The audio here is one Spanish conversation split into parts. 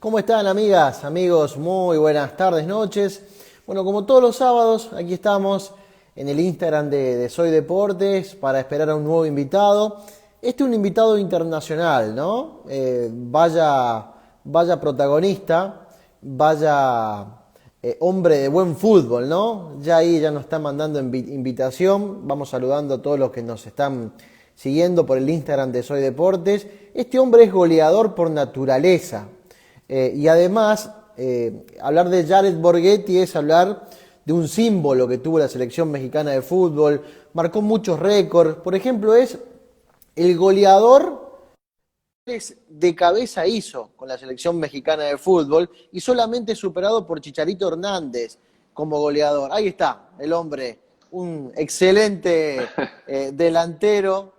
¿Cómo están, amigas, amigos? Muy buenas tardes, noches. Bueno, como todos los sábados, aquí estamos en el Instagram de Soy Deportes para esperar a un nuevo invitado. Este es un invitado internacional, ¿no? Vaya protagonista, vaya hombre de buen fútbol, ¿no? Ya ahí ya nos están mandando invitación. Vamos saludando a todos los que nos están siguiendo por el Instagram de Soy Deportes. Este hombre es goleador por naturaleza. Y además, hablar de Jared Borghetti es hablar de un símbolo que tuvo la selección mexicana de fútbol, marcó muchos récords. Por ejemplo, es el goleador de cabeza hizo con la selección mexicana de fútbol y solamente superado por Chicharito Hernández como goleador. Ahí está, el hombre, un excelente delantero,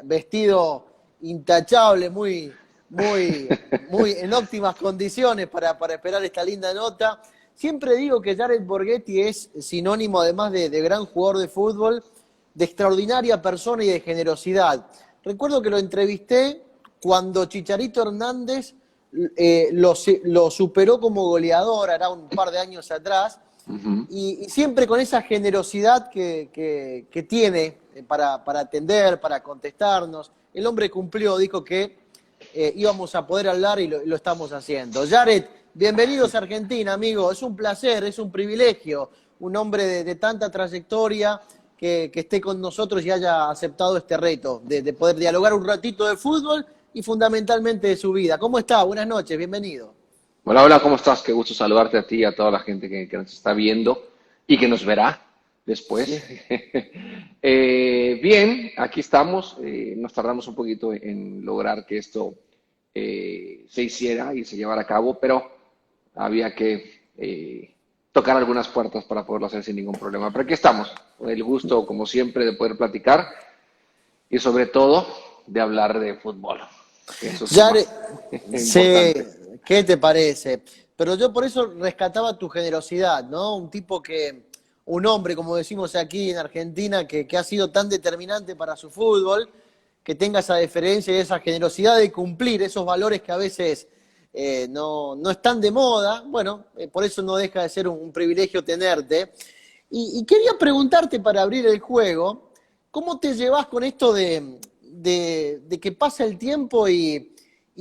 vestido intachable, muy en óptimas condiciones para esperar esta linda nota. Siempre digo que Jared Borghetti es sinónimo, además de gran jugador de fútbol, de extraordinaria persona y de generosidad. Recuerdo que lo entrevisté cuando Chicharito Hernández lo superó como goleador, hará un par de años atrás, Ujú. y siempre con esa generosidad que tiene para atender, para contestarnos. El hombre cumplió, dijo que íbamos a poder hablar y lo estamos haciendo. Jared, bienvenidos a Argentina, amigo. Es un placer, es un privilegio. Un hombre de tanta trayectoria que esté con nosotros y haya aceptado este reto de poder dialogar un ratito de fútbol y fundamentalmente de su vida. ¿Cómo está? Buenas noches, bienvenido. Hola, hola, ¿cómo estás? Qué gusto saludarte a ti y a toda la gente que nos está viendo y que nos verá después. Sí. Bien, aquí estamos. Nos tardamos un poquito en lograr que esto se hiciera y se llevara a cabo, pero había que tocar algunas puertas para poderlo hacer sin ningún problema. Pero aquí estamos, con el gusto, como siempre, de poder platicar y sobre todo de hablar de fútbol. Eso es lo Jared, más importante. ¿qué te parece? Pero yo por eso rescataba tu generosidad, ¿no? Un hombre, como decimos aquí en Argentina, que ha sido tan determinante para su fútbol, que tenga esa deferencia y esa generosidad de cumplir esos valores que a veces no están de moda. Bueno, por eso no deja de ser un privilegio tenerte. Y quería preguntarte para abrir el juego, ¿cómo te llevas con esto de que pasa el tiempo y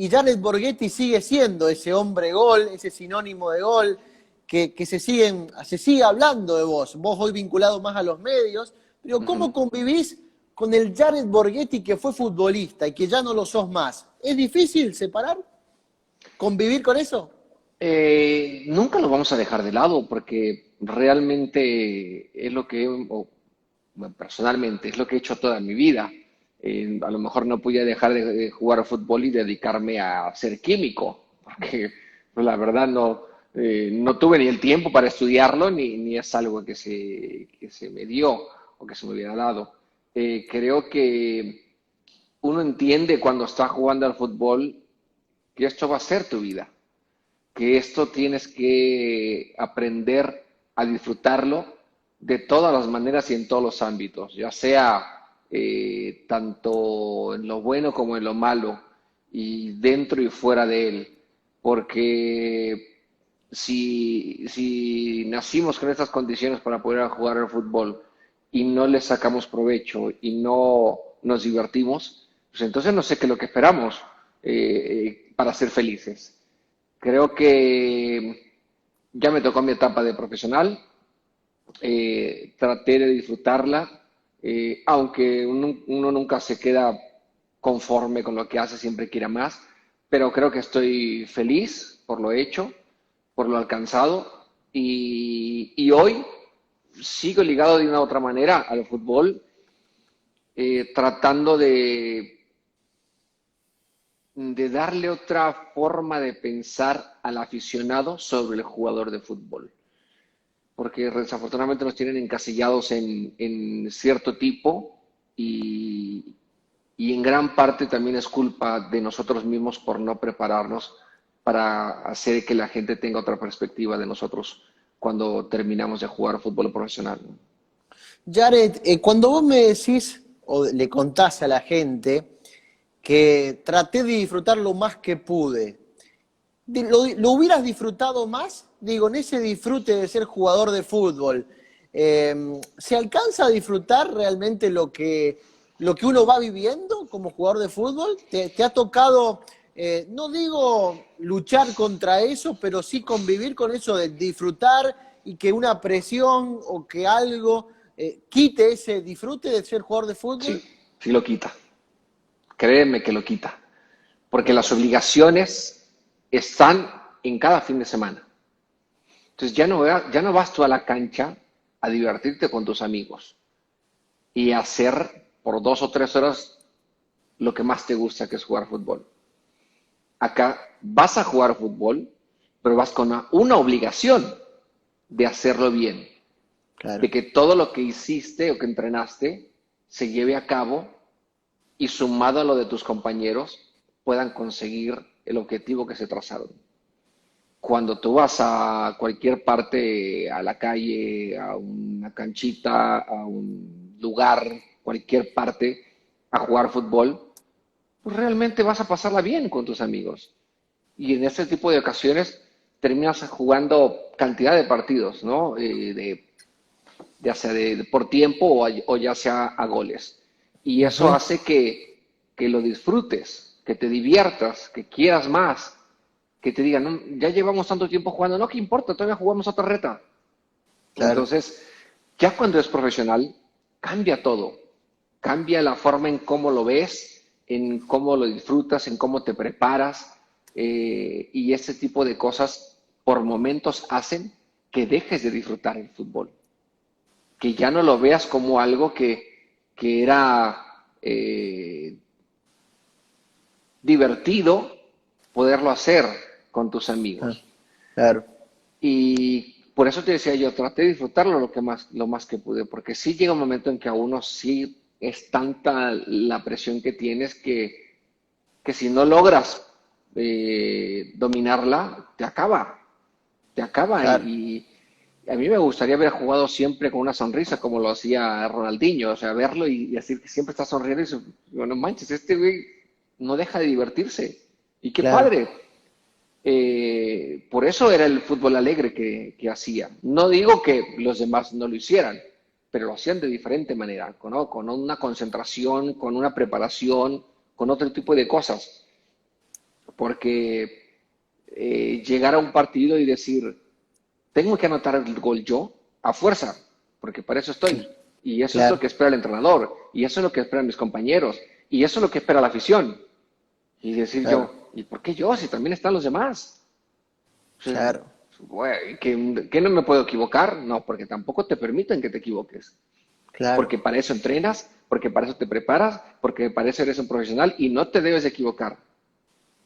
Jared Borghetti sigue siendo ese hombre gol, ese sinónimo de gol, que se sigue hablando de vos? Vos hoy vinculado más a los medios, pero ¿cómo Ujú. convivís con el Jared Borghetti que fue futbolista y que ya no lo sos más? ¿Es difícil separar? ¿Convivir con eso? Nunca lo vamos a dejar de lado porque realmente es lo que, o, bueno, personalmente, es lo que he hecho toda mi vida. A lo mejor no podía dejar de jugar a fútbol y dedicarme a ser químico, porque pues, la verdad no tuve ni el tiempo para estudiarlo, ni es algo que se me dio o que se me hubiera dado. Creo que uno entiende cuando está jugando al fútbol que esto va a ser tu vida, que esto tienes que aprender a disfrutarlo de todas las maneras y en todos los ámbitos, ya sea tanto en lo bueno como en lo malo, y dentro y fuera de él, porque si nacimos con estas condiciones para poder jugar al fútbol y no le sacamos provecho y no nos divertimos, pues entonces no sé qué es lo que esperamos para ser felices. Creo que ya me tocó mi etapa de profesional, traté de disfrutarla, aunque uno nunca se queda conforme con lo que hace, siempre quiere más, pero creo que estoy feliz por lo hecho, por lo alcanzado y hoy sigo ligado de una u otra manera al fútbol, tratando de darle otra forma de pensar al aficionado sobre el jugador de fútbol. Porque desafortunadamente nos tienen encasillados en cierto tipo y, y en gran parte también es culpa de nosotros mismos por no prepararnos para hacer que la gente tenga otra perspectiva de nosotros cuando terminamos de jugar fútbol profesional. Jared, cuando vos me decís o le contás a la gente que traté de disfrutar lo más que pude, ¿Lo hubieras disfrutado más? Digo, en ese disfrute de ser jugador de fútbol, ¿se alcanza a disfrutar realmente lo que uno va viviendo como jugador de fútbol? ¿Te ha tocado, no digo luchar contra eso, pero sí convivir con eso de disfrutar y que una presión o que algo quite ese disfrute de ser jugador de fútbol? Sí, sí lo quita. Créeme que lo quita. Porque las Mira, obligaciones están en cada fin de semana. Entonces ya no vas tú a la cancha a divertirte con tus amigos y a hacer por 2 o 3 horas lo que más te gusta, que es jugar fútbol. Acá vas a jugar fútbol, pero vas con una obligación de hacerlo bien, claro. de que todo lo que hiciste o que entrenaste se lleve a cabo y sumado a lo de tus compañeros puedan conseguir el objetivo que se trazaron. Cuando tú vas a cualquier parte, a la calle, a una canchita, a un lugar, cualquier parte, a jugar fútbol, pues realmente vas a pasarla bien con tus amigos. Y en este tipo de ocasiones terminas jugando cantidad de partidos, ¿no? Ya sea por tiempo o ya sea a goles. Y eso Ujú. hace que lo disfrutes, que te diviertas, que quieras más, que te digan, no, ya llevamos tanto tiempo jugando, no, ¿qué importa? Todavía jugamos otra reta. Claro. Entonces, ya cuando es profesional, cambia todo. Cambia la forma en cómo lo ves, en cómo lo disfrutas, en cómo te preparas. Y ese tipo de cosas por momentos hacen que dejes de disfrutar el fútbol. Que ya no lo veas como algo que era divertido poderlo hacer con tus Ah, amigos. claro. Y por eso te decía yo, traté de disfrutarlo lo más que pude, porque sí llega un momento en que a uno sí es tanta la presión que tienes que si no logras dominarla, te acaba. Claro. Y a mí me gustaría haber jugado siempre con una sonrisa como lo hacía Ronaldinho, o sea, verlo y decir que siempre está sonriendo y dices, no manches, este güey no deja de divertirse. Y qué Claro. padre, por eso era el fútbol alegre que hacía. No digo que los demás no lo hicieran, pero lo hacían de diferente manera, ¿no? Con una concentración, con una preparación, con otro tipo de cosas. Porque llegar a un partido y decir, tengo que anotar el gol yo, a fuerza, porque para eso estoy. Y eso es lo Claro. que espera el entrenador, y eso es lo que esperan mis compañeros, y eso es lo que espera la afición. Y decir Claro. yo, ¿y por qué yo si también están los demás? O sea, Claro. güey, ¿que no me puedo equivocar? No, porque tampoco te permiten que te equivoques. Claro. Porque para eso entrenas, porque para eso te preparas, porque para eso eres un profesional y no te debes de equivocar.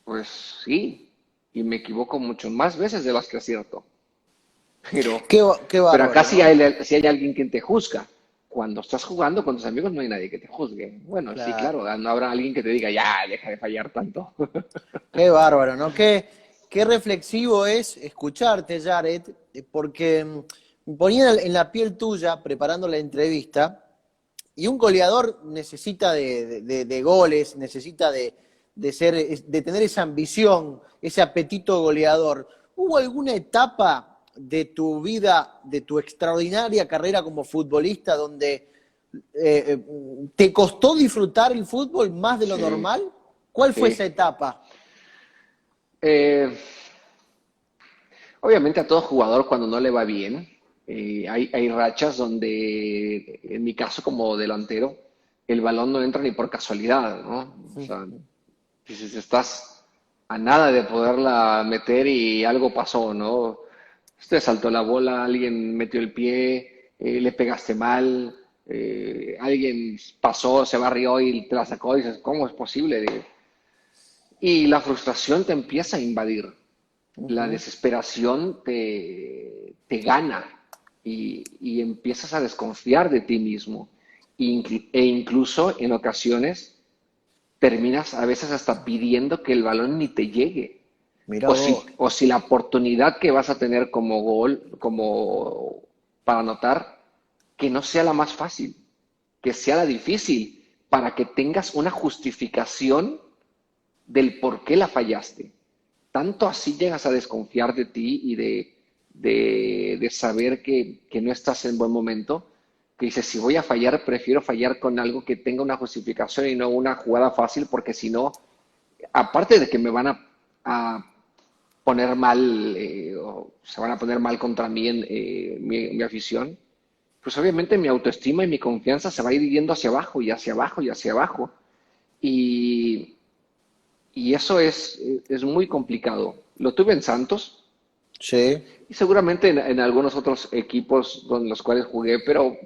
Pues sí, y me equivoco mucho más veces de las que acierto. Pero, Qué pero acá bárbaro, ¿no? sí hay alguien que te juzga. Cuando estás jugando con tus amigos no hay nadie que te juzgue. Bueno, sí, Claro. claro, no habrá alguien que te diga, ya, deja de fallar tanto. Qué bárbaro, ¿no? Qué reflexivo es escucharte, Jared, porque me ponía en la piel tuya preparando la entrevista y un goleador necesita de goles, necesita de tener esa ambición, ese apetito goleador. ¿Hubo alguna etapa de tu vida, de tu extraordinaria carrera como futbolista, donde te costó disfrutar el fútbol más de lo Sí, normal? ¿Cuál fue esa sí. etapa? Eh, Obviamente a todo jugador cuando no le va bien, hay rachas donde, en mi caso como delantero, el balón no entra ni por casualidad, ¿no? O sea, dices, estás a nada de poderla meter y algo pasó, ¿no? Te saltó la bola, alguien metió el pie, le pegaste mal, alguien pasó, se barrió y te la sacó y dices, ¿cómo es posible? Y la frustración te empieza a invadir, la Ujú. desesperación te gana y empiezas a desconfiar de ti mismo. E incluso en ocasiones terminas a veces hasta pidiendo que el balón ni te llegue. Mirá vos. O si la oportunidad que vas a tener como gol, como para anotar, que no sea la más fácil, que sea la difícil, para que tengas una justificación del por qué la fallaste. tanto así llegas a desconfiar de ti y de saber que no estás en buen momento, que dices, si voy a fallar, prefiero fallar con algo que tenga una justificación y no una jugada fácil, porque si no, aparte de que me van a poner mal, o se van a poner mal contra mí en mi afición, pues obviamente mi autoestima y mi confianza se va a ir yendo hacia abajo y hacia abajo y hacia abajo. Y, y eso es muy complicado. Lo tuve en Santos Sí, y seguramente en algunos otros equipos con los cuales jugué, pero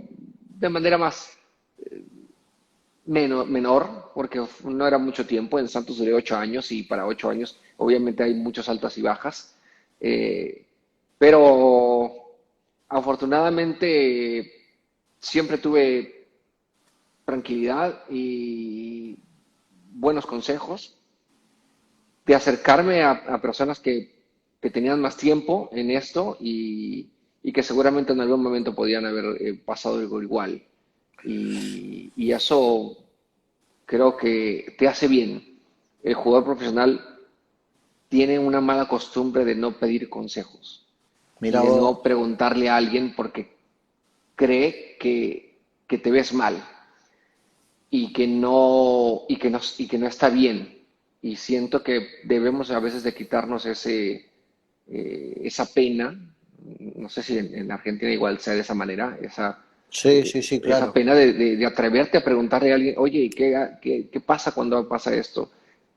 de manera más menor, porque no era mucho tiempo. En Santos duré 8 años y para 8 años obviamente hay muchas altas y bajas. Eh, pero afortunadamente siempre tuve tranquilidad y buenos consejos de acercarme a personas que tenían más tiempo en esto y que seguramente en algún momento podían haber pasado algo igual. Y eso creo que te hace bien. El jugador profesional tiene una mala costumbre de no pedir consejos y mira de vos. no preguntarle a alguien porque cree que te ves mal y que no está bien. Y siento que debemos a veces de quitarnos esa pena, no sé si en Argentina igual sea de esa manera, Sí, sí, sí, esa claro. pena de atreverte a preguntarle a alguien, oye, ¿qué pasa cuando pasa esto?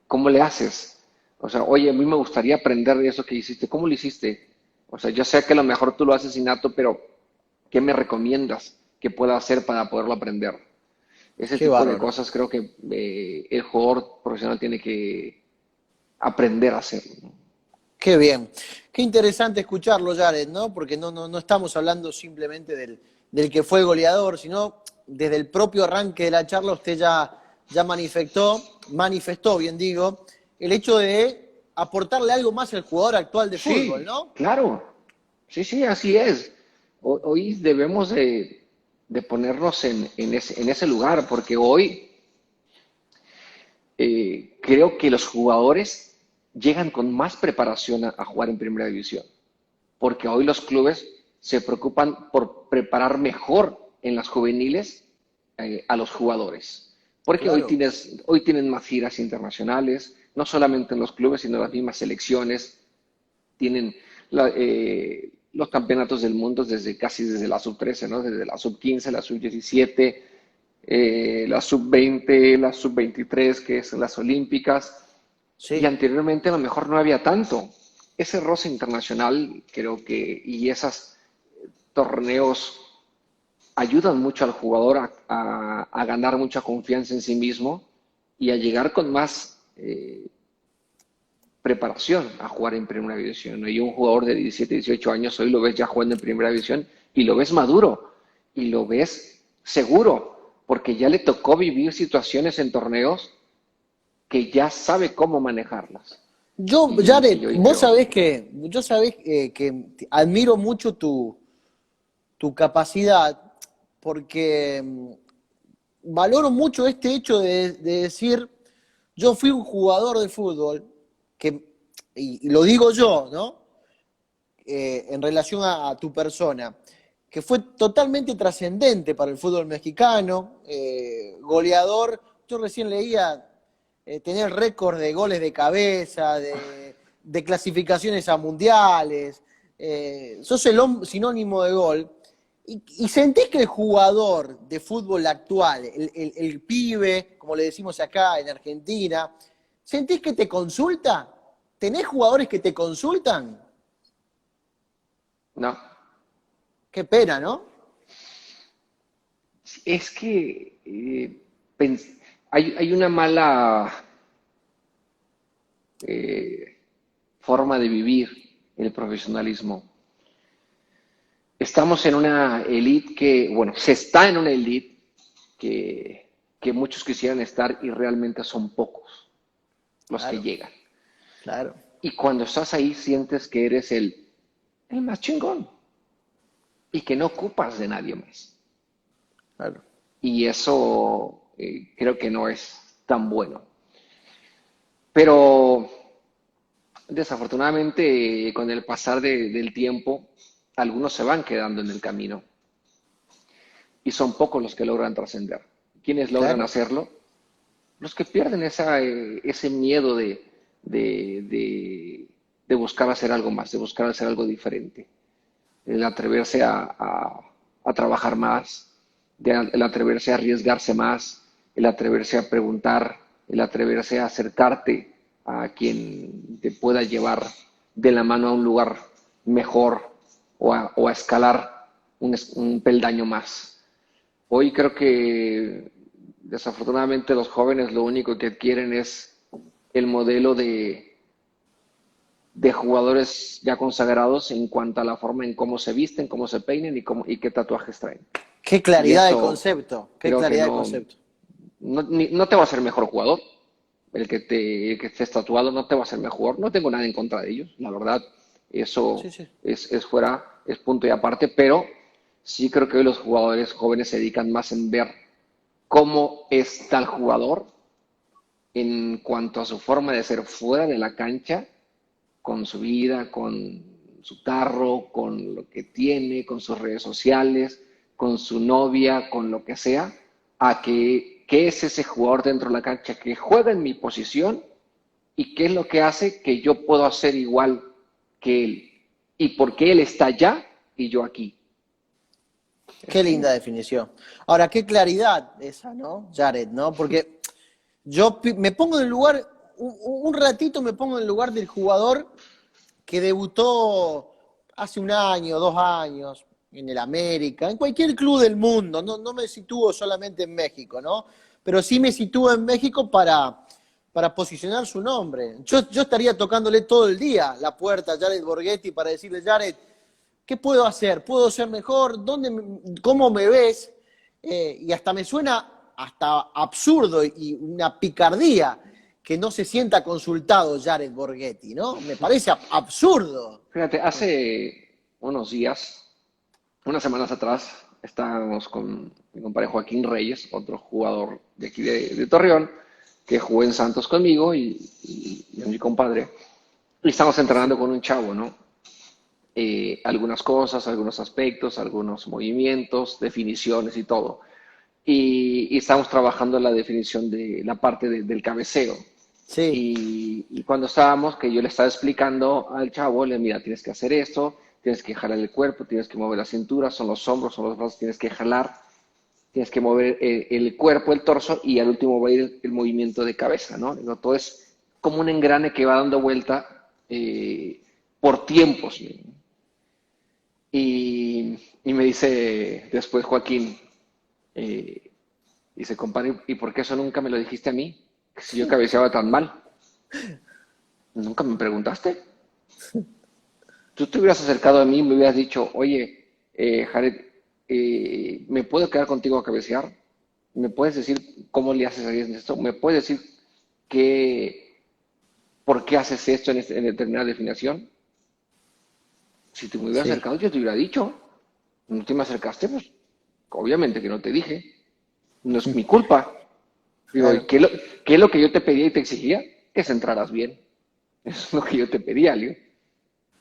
¿Cómo le haces? O sea, oye, a mí me gustaría aprender de eso que hiciste. ¿Cómo lo hiciste? O sea, yo sé que a lo mejor tú lo haces innato, pero ¿qué me recomiendas que pueda hacer para poderlo aprender? Ese Qué tipo de bárbaro. cosas creo que el jugador profesional tiene que aprender a hacerlo, ¿no? Qué bien. Qué interesante escucharlo, Jared, ¿no? Porque no estamos hablando simplemente del que fue goleador, sino desde el propio arranque de la charla usted ya manifestó, bien digo, el hecho de aportarle algo más al jugador actual de fútbol, Sí, ¿no? claro. Sí, sí, así es. Hoy debemos de ponernos en ese lugar, porque hoy creo que los jugadores llegan con más preparación a jugar en primera división, porque hoy los clubes se preocupan por preparar mejor en las juveniles a los jugadores, porque hoy Claro. tienen más giras internacionales, no solamente en los clubes, sino en las mismas selecciones, tienen los campeonatos del mundo casi desde la sub-13, ¿no? Desde la sub-15, la sub-17, la sub-20, la sub-23, que son las olímpicas, y Sí. anteriormente a lo mejor no había tanto. Ese roce internacional, creo que, y esos torneos ayudan mucho al jugador a ganar mucha confianza en sí mismo y a llegar con más preparación a jugar en primera división, ¿no? Y un jugador de 17, 18 años hoy lo ves ya jugando en primera división y lo ves maduro y lo ves seguro, porque ya le tocó vivir situaciones en torneos que ya sabe cómo manejarlas. Y Jared, hoy vos creo, sabés que admiro mucho tu capacidad, porque valoro mucho este hecho de decir, yo fui un jugador de fútbol, que, y lo digo yo, ¿no? En relación a tu persona, que fue totalmente trascendente para el fútbol mexicano, goleador, yo recién leía tener récord de goles de cabeza, de clasificaciones a mundiales, sos el sinónimo de gol, y sentís que el jugador de fútbol actual, el pibe, como le decimos acá en Argentina, ¿sentís que te consulta? ¿Tenés jugadores que te consultan? no, Qué pena, ¿no? es que hay una mala eh, forma de vivir el profesionalismo. Estamos en una elite bueno, se está en una elite que muchos quisieran estar y realmente son pocos los que Claro, llegan. claro, Y cuando estás ahí sientes que eres el más chingón y que no ocupas de nadie más. claro. Y eso creo que no es tan bueno. Pero Desafortunadamente, con el pasar del tiempo, algunos se van quedando en el camino y son pocos los que logran trascender. ¿Quiénes logran Claro. hacerlo? Los que pierden ese miedo de buscar hacer algo más, de buscar hacer algo diferente, el atreverse a trabajar más, el atreverse a arriesgarse más, el atreverse a preguntar, el atreverse a acercarte a quien te pueda llevar de la mano a un lugar mejor o a escalar un peldaño más. Hoy creo que desafortunadamente los jóvenes lo único que adquieren es el modelo de jugadores ya consagrados en cuanto a la forma en cómo se visten, cómo se peinen y qué tatuajes traen. Qué Y claridad de eso concepto, qué creo que claridad de no, concepto. no te va a hacer mejor jugador. El que estés tatuado no te va a hacer mejor. No tengo nada en contra de ellos, la verdad. Sí, Eso sí. es fuera, es punto y aparte, pero sí creo que hoy los jugadores jóvenes se dedican más en ver cómo es tal jugador en cuanto a su forma de ser fuera de la cancha, con su vida, con su carro, con lo que tiene, con sus redes sociales, con su novia, con lo que sea, a qué es ese jugador dentro de la cancha que juega en mi posición y qué es lo que hace que yo puedo hacer igual que él y por qué él está allá y yo aquí. Es Qué así. linda definición. Ahora, qué claridad esa, ¿no, Jared? ¿No? Porque me pongo en el lugar, un ratito me pongo en el lugar del jugador que debutó hace un año, 2 años, en el América, en cualquier club del mundo, no, no me sitúo solamente en México, ¿no? Pero sí me sitúo en México para posicionar su nombre. Yo estaría tocándole todo el día la puerta a Jared Borghetti para decirle, Jared, ¿qué puedo hacer? ¿Puedo ser mejor? ¿Cómo me ves? Y hasta me suena hasta absurdo y una picardía que no se sienta consultado Jared Borghetti, ¿no? Me parece absurdo. Fíjate, hace unos días, unas semanas atrás, estábamos con mi compadre Joaquín Reyes, otro jugador de aquí de Torreón, que jugó en Santos conmigo y mi compadre, y estamos entrenando Sí, con un chavo, ¿no? Algunas cosas, algunos aspectos, algunos movimientos, definiciones y todo. Y estamos trabajando en la definición de la parte del cabeceo. sí, Y cuando estábamos, que yo le estaba explicando al chavo, le mira, tienes que hacer esto, tienes que jalar el cuerpo, tienes que mover la cintura, son los hombros, son los brazos, tienes que jalar, tienes que mover el cuerpo, el torso y al último va a ir el movimiento de cabeza, ¿no? No, todo es como un engrane que va dando vuelta por tiempos. Y me dice después Joaquín, eh, dice, compadre, ¿y por qué eso nunca me lo dijiste a mí? Si yo cabeceaba tan mal. Nunca me preguntaste. Tú te hubieras acercado a mí y me hubieras dicho, oye, Jared, ¿me puedo quedar contigo a cabecear? ¿Me puedes decir cómo le haces a esto? ¿Me puedes decir qué, por qué haces esto en determinada definición? Si te me hubieras sí, acercado, yo te hubiera dicho. No te me acercaste, pues obviamente que no te dije. No es mi culpa. Digo, ¿y claro, qué es lo que yo te pedía y te exigía? Que se entraras bien. Eso es lo que yo te pedía, Leo.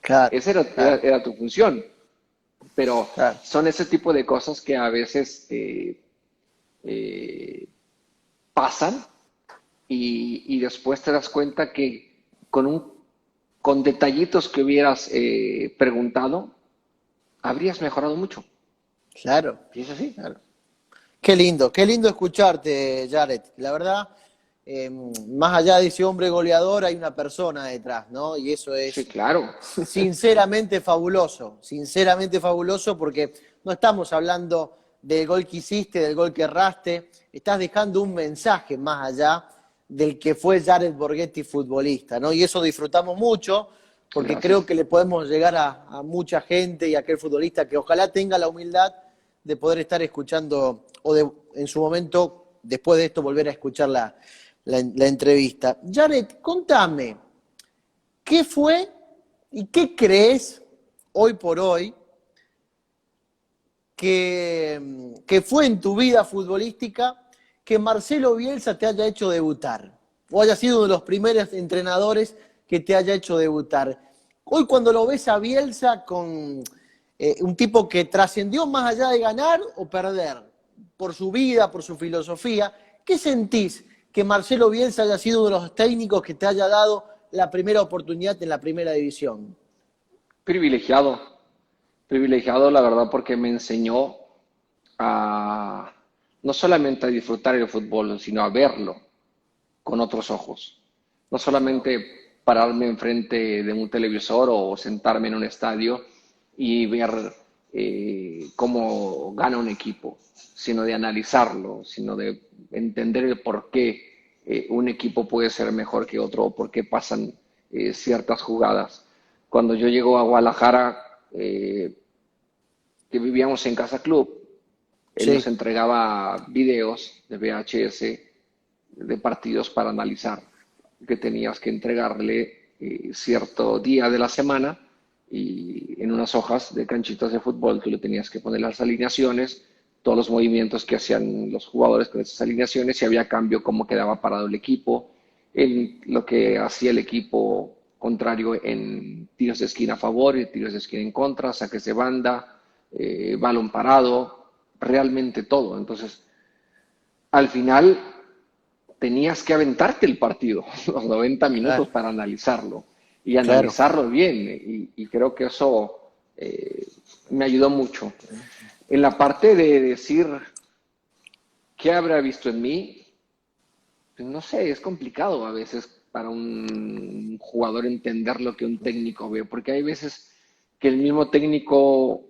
claro, Esa claro, era tu función. Pero claro. son ese tipo de cosas que a veces eh, pasan y después te das cuenta que con detallitos que hubieras preguntado, habrías mejorado mucho. Claro, ¿Y es así? claro. Qué lindo escucharte, Jared. La verdad, más allá de ese hombre goleador, hay una persona detrás, ¿no? Y eso Sí, es claro. sinceramente fabuloso, porque no estamos hablando del gol que hiciste, del gol que erraste, estás dejando un mensaje más allá del que fue Jared Borghetti futbolista, ¿no? Y eso disfrutamos mucho, porque creo Gracias. que le podemos llegar a mucha gente y a aquel futbolista que ojalá tenga la humildad de poder estar escuchando o de, en su momento, después de esto, volver a escuchar la entrevista. Jared, contame, ¿qué fue y qué crees hoy por hoy que fue en tu vida futbolística que Marcelo Bielsa te haya hecho debutar? O haya sido uno de los primeros entrenadores que te haya hecho debutar. Hoy cuando lo ves a Bielsa con un tipo que trascendió más allá de ganar o perder, por su vida, por su filosofía, ¿qué sentís que Marcelo Bielsa haya sido uno de los técnicos que te haya dado la primera oportunidad en la primera división? Privilegiado, privilegiado la verdad porque me enseñó a no solamente a disfrutar el fútbol, sino a verlo con otros ojos. No solamente pararme enfrente de un televisor o sentarme en un estadio y ver cómo gana un equipo, sino de analizarlo, sino de entender el por qué un equipo puede ser mejor que otro o por qué pasan ciertas jugadas. Cuando yo llego a Guadalajara, que vivíamos en Casa Club, él nos Sí, entregaba videos de VHS de partidos para analizar, que tenías que entregarle cierto día de la semana y en unas hojas de canchitas de fútbol tú le tenías que poner las alineaciones, todos los movimientos que hacían los jugadores con esas alineaciones, si había cambio, cómo quedaba parado el equipo, en lo que hacía el equipo contrario en tiros de esquina a favor y tiros de esquina en contra, saques de banda, balón parado, realmente todo. Entonces, al final tenías que aventarte el partido, los 90 minutos claro, para analizarlo y claro. analizarlo bien. Y creo que eso me ayudó mucho. En la parte de decir qué habrá visto en mí, pues no sé, es complicado a veces para un jugador entender lo que un técnico ve, porque hay veces que el mismo técnico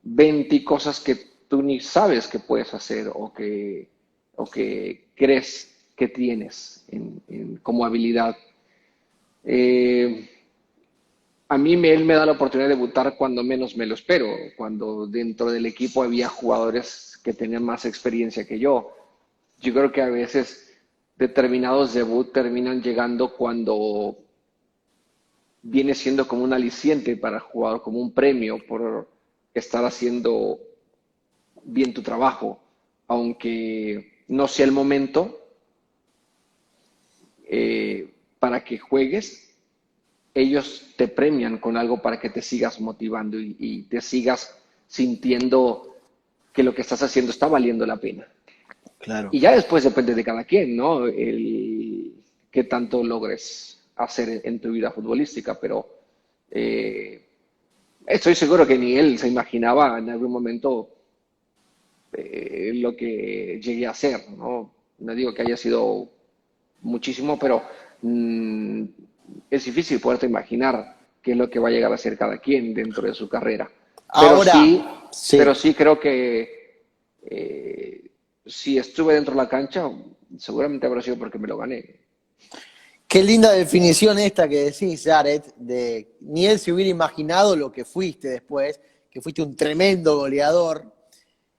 ve en ti cosas que tú ni sabes que puedes hacer o que crees que tienes como habilidad. Eh, a mí él me da la oportunidad de debutar cuando menos me lo espero, cuando dentro del equipo había jugadores que tenían más experiencia que yo. Yo creo que a veces determinados debut terminan llegando cuando viene siendo como un aliciente para el jugador, como un premio por estar haciendo bien tu trabajo, aunque no sea el momento para que juegues, ellos te premian con algo para que te sigas motivando y te sigas sintiendo que lo que estás haciendo está valiendo la pena. Claro. Y ya después depende de cada quien, ¿no? El qué tanto logres hacer en tu vida futbolística, pero eh, estoy seguro que ni él se imaginaba en algún momento lo que llegué a hacer, ¿no? No digo que haya sido muchísimo, pero mmm, es difícil poderte imaginar qué es lo que va a llegar a ser cada quien dentro de su carrera. Pero sí, Ahora, pero sí. sí creo que si estuve dentro de la cancha, seguramente habrá sido porque me lo gané. Qué linda definición esta que decís, Jared, de ni él se hubiera imaginado lo que fuiste después, que fuiste un tremendo goleador.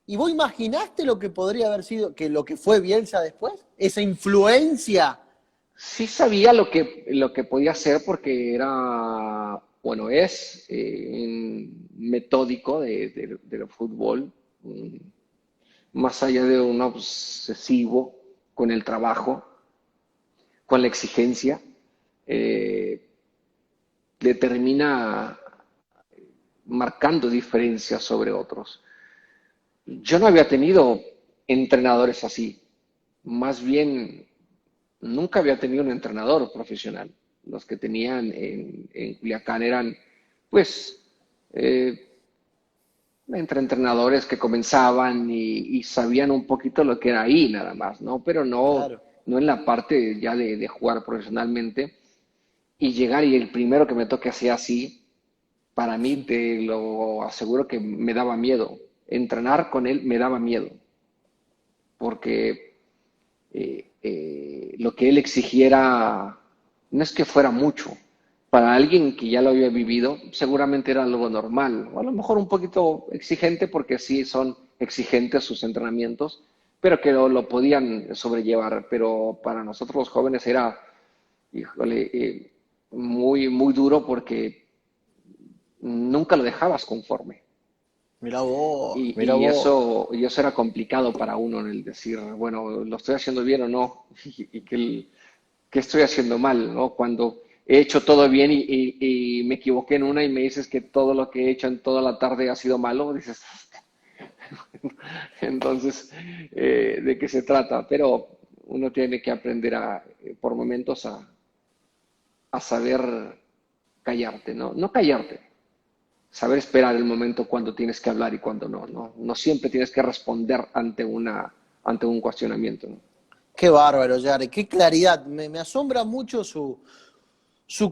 ¿Y vos imaginaste lo que podría haber sido, que lo que fue Bielsa después? Esa influencia. Sí sabía lo que podía hacer porque era, bueno, es metódico del fútbol, más allá de un obsesivo con el trabajo, con la exigencia, eh, le termina marcando diferencias sobre otros. Yo no había tenido entrenadores así, más bien nunca había tenido un entrenador profesional. Los que tenían en Culiacán eran, pues, eh, entre entrenadores que comenzaban y sabían un poquito lo que era ahí nada más, ¿no? Pero no, Claro. no en la parte ya de jugar profesionalmente y llegar y el primero que me toque así, para mí te lo aseguro que me daba miedo. Entrenar con él me daba miedo, porque lo que él exigiera no es que fuera mucho. Para alguien que ya lo había vivido, seguramente era algo normal, o a lo mejor un poquito exigente, porque sí son exigentes sus entrenamientos, pero que lo podían sobrellevar. Pero para nosotros los jóvenes era, híjole, muy, muy duro porque nunca lo dejabas conforme. Y, Mirá y vos. eso, y eso era complicado para uno en el decir, bueno, ¿lo estoy haciendo bien o no? ¿Y qué estoy haciendo mal? ¿No? Cuando he hecho todo bien y me equivoqué en una y me dices que todo lo que he hecho en toda la tarde ha sido malo, dices, entonces, ¿de qué se trata? Pero uno tiene que aprender por momentos a saber callarte, ¿no? No callarte, saber esperar el momento cuando tienes que hablar y cuando no, ¿no? No siempre tienes que responder ante un cuestionamiento, ¿no? Qué bárbaro, Yare, qué claridad. Me asombra mucho su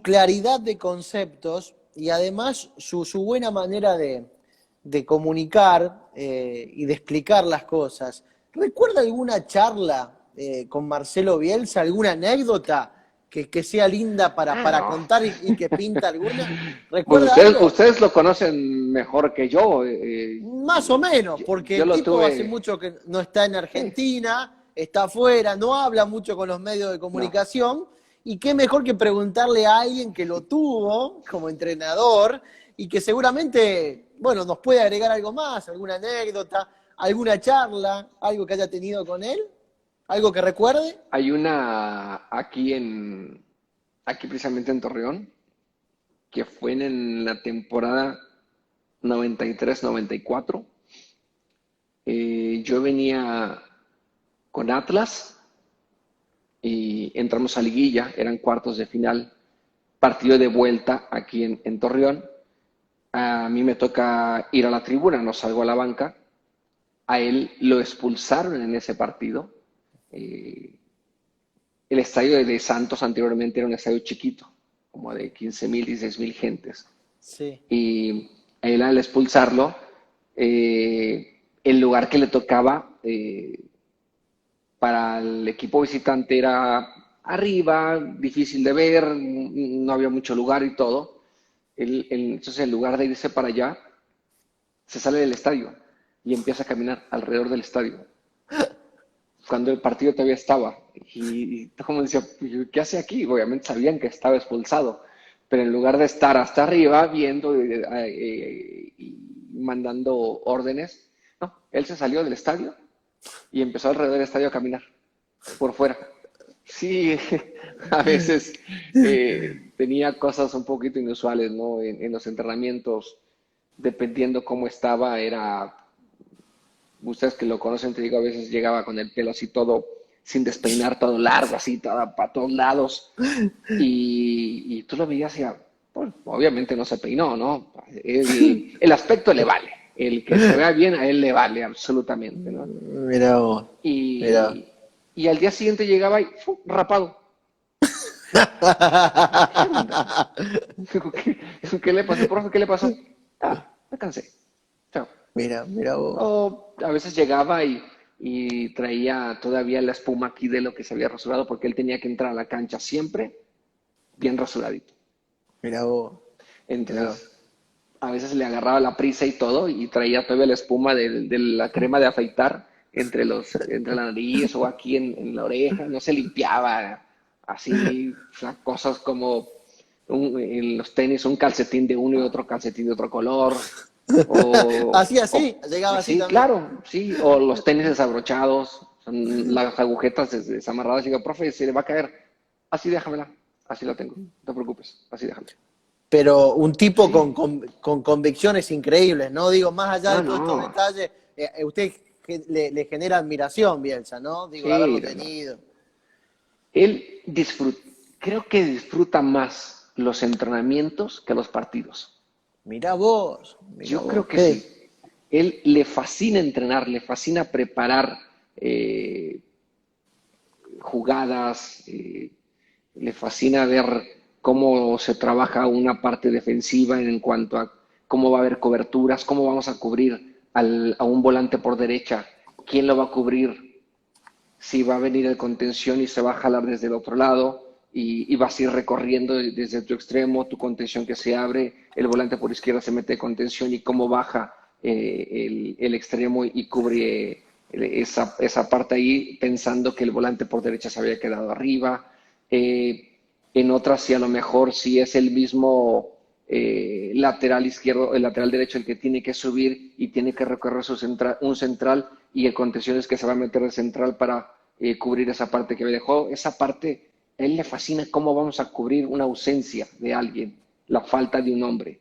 claridad de conceptos y además su buena manera de comunicar y de explicar las cosas. ¿Recuerda alguna charla con Marcelo Bielsa, alguna anécdota que sea linda Ah, para no. contar y que pinta alguna? Pues ¿Recuerda algo? ustedes lo conocen mejor que yo. Más o menos, porque Yo el lo tipo hace tuve. mucho que no está en Sí, Argentina, está afuera, no habla mucho con los medios de no. comunicación, y qué mejor que preguntarle a alguien que lo tuvo como entrenador y que seguramente, bueno, nos puede agregar algo más, alguna anécdota, alguna charla, algo que haya tenido con él, algo que recuerde. Hay una aquí precisamente en Torreón, que fue en la temporada 93-94. Yo venía con Atlas y entramos a liguilla, eran cuartos de final, partido de vuelta aquí en Torreón. A mí me toca ir a la tribuna, no salgo a la banca. A él lo expulsaron en ese partido. Eh, el estadio de Santos anteriormente era un estadio chiquito, como de 15,000, 16,000 gentes. Sí. Y a él al expulsarlo, el lugar que le tocaba para el equipo visitante era arriba, difícil de ver, no había mucho lugar y todo. Entonces, en lugar de irse para allá, se sale del estadio y empieza a caminar alrededor del estadio. Cuando el partido todavía estaba. Y como decía, ¿qué hace aquí? Obviamente sabían que estaba expulsado, pero en lugar de estar hasta arriba viendo y mandando órdenes, no, él se salió del estadio y empezó alrededor del estadio a caminar por fuera. Sí, a veces tenía cosas un poquito inusuales, ¿no? En los entrenamientos, dependiendo cómo estaba, ustedes que lo conocen, te digo, a veces llegaba con el pelo así todo, sin despeinar, todo largo, así, todo, para todos lados, y tú lo veías y, pues, obviamente no se peinó, ¿no? El aspecto le vale, el que se vea bien a él le vale absolutamente, ¿no? Mira vos, mira. Y, y al día siguiente llegaba y rapado. ¿Qué onda? ¿Qué le pasó, profe? ¿Qué le pasó? Me cansé. Chao. Mira vos. O a veces llegaba y traía todavía la espuma aquí de lo que se había rasurado porque él tenía que entrar a la cancha siempre bien rasuradito. Mira vos. Mira vos. Entonces, a veces le agarraba la prisa y todo y traía todavía la espuma de la crema de afeitar entre la nariz o aquí en la oreja, no se limpiaba así, o sea, cosas como en los tenis un calcetín de uno y otro calcetín de otro color, Así, o así, llegaba así sí, también. claro, sí, o los tenis desabrochados, las agujetas desamarradas, y digo, profe, se le va a caer, así déjamela, así la tengo, no te preocupes, así déjamela. Pero un tipo Sí, con convicciones increíbles, ¿no? Digo, más allá no, de todos estos no, detalles, usted le genera admiración, Bielsa, ¿no? Digo, de haberlo sí, no, no. tenido. Él disfruta, creo que disfruta más los entrenamientos que los partidos. Mirá Yo creo vos, que sí. Él le fascina entrenar, le fascina preparar eh, jugadas, le fascina ver cómo se trabaja una parte defensiva en cuanto a cómo va a haber coberturas, cómo vamos a cubrir a un volante por derecha, quién lo va a cubrir, si va a venir el contención y se va a jalar desde el otro lado y vas a ir recorriendo desde tu extremo, tu contención que se abre, el volante por izquierda se mete de contención y cómo baja el extremo y cubre esa parte ahí pensando que el volante por derecha se había quedado arriba. En otras, si a lo mejor si es el mismo lateral izquierdo, el lateral derecho el que tiene que subir y tiene que recorrer un central y el contención es que se va a meter de central para cubrir esa parte que me dejó. Esa parte A él le fascina cómo vamos a cubrir una ausencia de alguien, la falta de un hombre.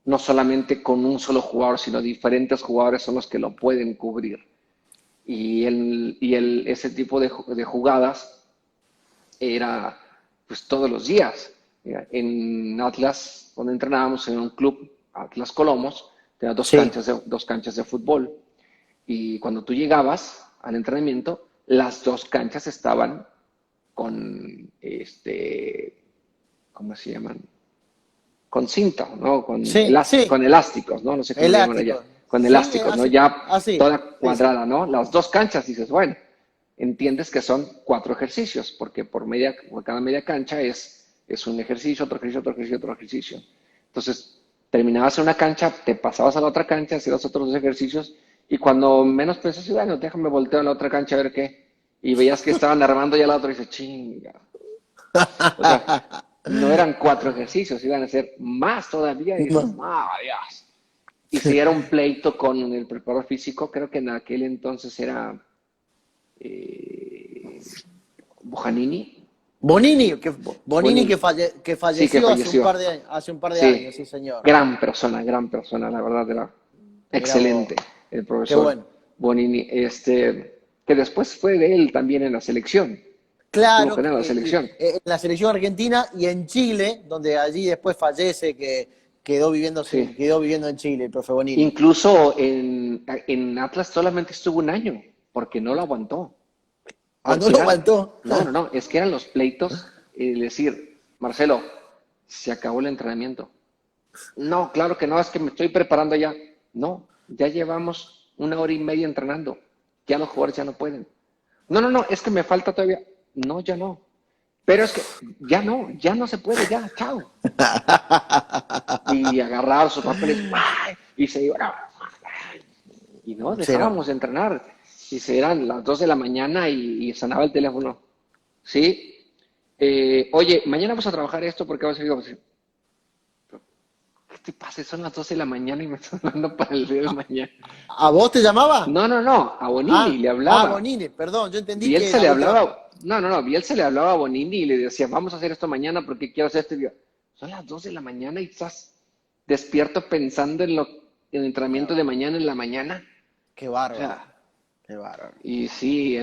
No solamente con un solo jugador, sino diferentes jugadores son los que lo pueden cubrir. Ese tipo de jugadas era pues todos los días. Mira, en Atlas, donde entrenábamos en un club, Atlas Colomos, tenía Sí. dos canchas de fútbol. Y cuando tú llegabas al entrenamiento, las dos canchas estaban con, ¿cómo se llaman? Con cinta, ¿no? Sí, sí. Con elásticos, ¿no? No sé cómo le llaman allá. Elástico. Con Sí, elásticos, ¿no? así. Ya Así. toda Sí, sí. cuadrada, ¿no? Las dos canchas, dices, bueno, entiendes que son 4 ejercicios, porque por cada media cancha es un ejercicio, otro ejercicio, otro ejercicio, otro ejercicio. Entonces, terminabas en una cancha, te pasabas a la otra cancha, hacías otros 2 ejercicios, y cuando menos pensás, bueno, déjame volteo a la otra cancha a ver qué, y veías que estaban armando ya la otra y dices, chinga. O sea, no eran 4 ejercicios, iban a ser más todavía, y dices, No. no, Dios. Y si era un pleito con el preparador físico, creo que en aquel entonces era Bujanini. Bonini Bonini. que Sí, que falleció falleció. hace un par de años, sí, Sí, señor. gran persona, la verdad, era Mirá vos. excelente el Qué profesor bueno. Bonini, que después fue de él también en la selección, estuvo Claro, con él en la selección. en la selección argentina y en Chile, donde allí después fallece, que Sí, quedó viviendo en Chile, el profe Bonini. incluso en Atlas solamente estuvo un año, porque no lo aguantó, Ah, no porque lo eran, aguantó. no, es que eran los pleitos, decir, Marcelo, se acabó el entrenamiento. No, claro que no, es que me estoy preparando ya. No, ya llevamos 1 hora y media entrenando. Ya los jugadores ya no pueden. No, es que me falta todavía. No, ya no. Pero es que ya no se puede, ya, chao. Y agarrar sus papeles, ¡guay! Y se iba. Y no, Sí, no. dejábamos de entrenar. Y se eran las 2 de la mañana y sonaba el teléfono. Sí, oye, mañana vamos a trabajar esto porque vamos a ir. ¿Qué te pasa? Son las 12 de la mañana y me estás hablando para el día de mañana. ¿A vos te llamaba? No, a Bonini le hablaba. Bonini, perdón, yo entendí que Bielsa la le última. hablaba, no, Bielsa le hablaba a Bonini y le decía, vamos a hacer esto mañana porque quiero hacer esto. Y yo, son las 2 de la mañana y estás despierto pensando en el entrenamiento de mañana en la mañana. Qué O bárbaro, sea, qué bárbaro. y sí,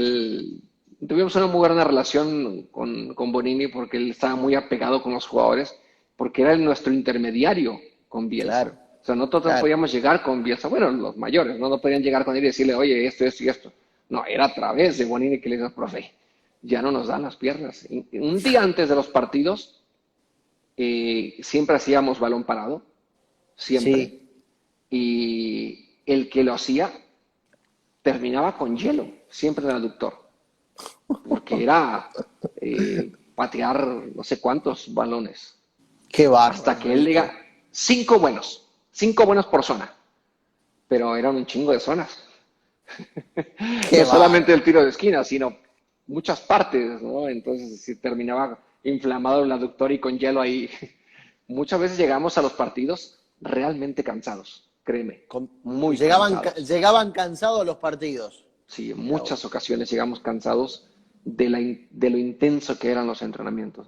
tuvimos una muy buena relación con Bonini porque él estaba muy apegado con los jugadores, porque era nuestro intermediario con Bielsa. Claro, O sea, nosotros no claro. podíamos llegar con Bielsa, bueno, los mayores, no podían llegar con él y decirle, oye, esto y esto. No, era a través de Bonini que le decía, profe, ya no nos dan las piernas. Y un día antes de los partidos, siempre hacíamos balón parado, siempre, Sí. y el que lo hacía terminaba con hielo, siempre en el aductor, porque era patear no sé cuántos balones, Qué hasta bárbaro. que él diga 5 buenos por zona, pero eran un chingo de zonas, Qué no solamente el bárbaro. tiro de esquina, sino muchas partes, ¿no? Entonces si terminaba inflamado el aductor y con hielo ahí. Muchas veces llegamos a los partidos realmente cansados, créeme, muy cansados. Llegaban cansados a los partidos. Sí, en Mirá muchas vos. ocasiones llegamos cansados de lo intenso que eran los entrenamientos.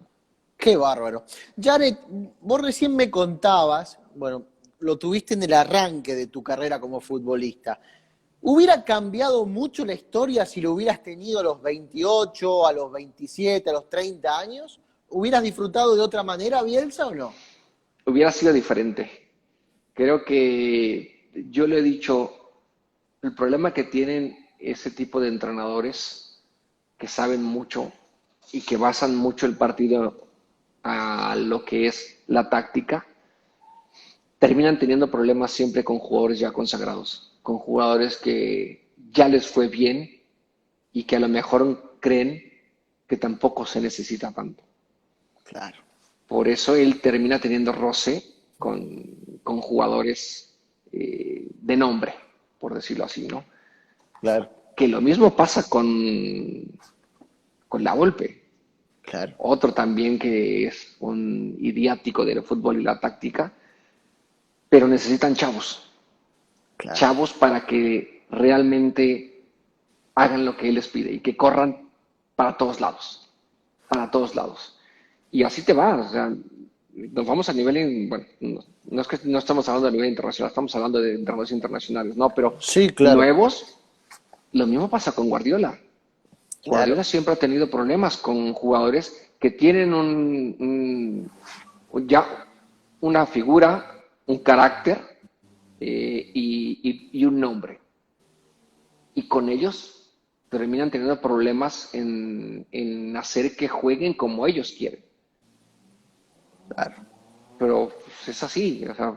Qué bárbaro. Jared, vos recién me contabas, bueno, lo tuviste en el arranque de tu carrera como futbolista. ¿Hubiera cambiado mucho la historia si lo hubieras tenido a los 28, a los 27, a los 30 años? ¿Hubieras disfrutado de otra manera, Bielsa, o no? Hubiera sido diferente. Creo que yo le he dicho, el problema que tienen ese tipo de entrenadores que saben mucho y que basan mucho el partido a lo que es la táctica, terminan teniendo problemas siempre con jugadores ya consagrados, con jugadores que ya les fue bien y que a lo mejor creen que tampoco se necesita tanto. Claro, Por eso él termina teniendo roce con jugadores de nombre, por decirlo así, ¿no? claro, Que lo mismo pasa con la Volpe, claro, otro también que es un idiático del fútbol y la táctica, pero necesitan claro. chavos para que realmente hagan lo que él les pide y que corran para todos lados. para todos lados. Y así te va, o sea, nos vamos a nivel, bueno, no es que no estamos hablando de nivel internacional, estamos hablando de entrenadores internacionales, ¿no? Pero Sí, claro, nuevos, lo mismo pasa con Guardiola. claro. Guardiola siempre ha tenido problemas con jugadores que tienen ya una figura, un carácter y un nombre. Y con ellos terminan teniendo problemas en hacer que jueguen como ellos quieren. Claro. Pero pues, es así, o sea,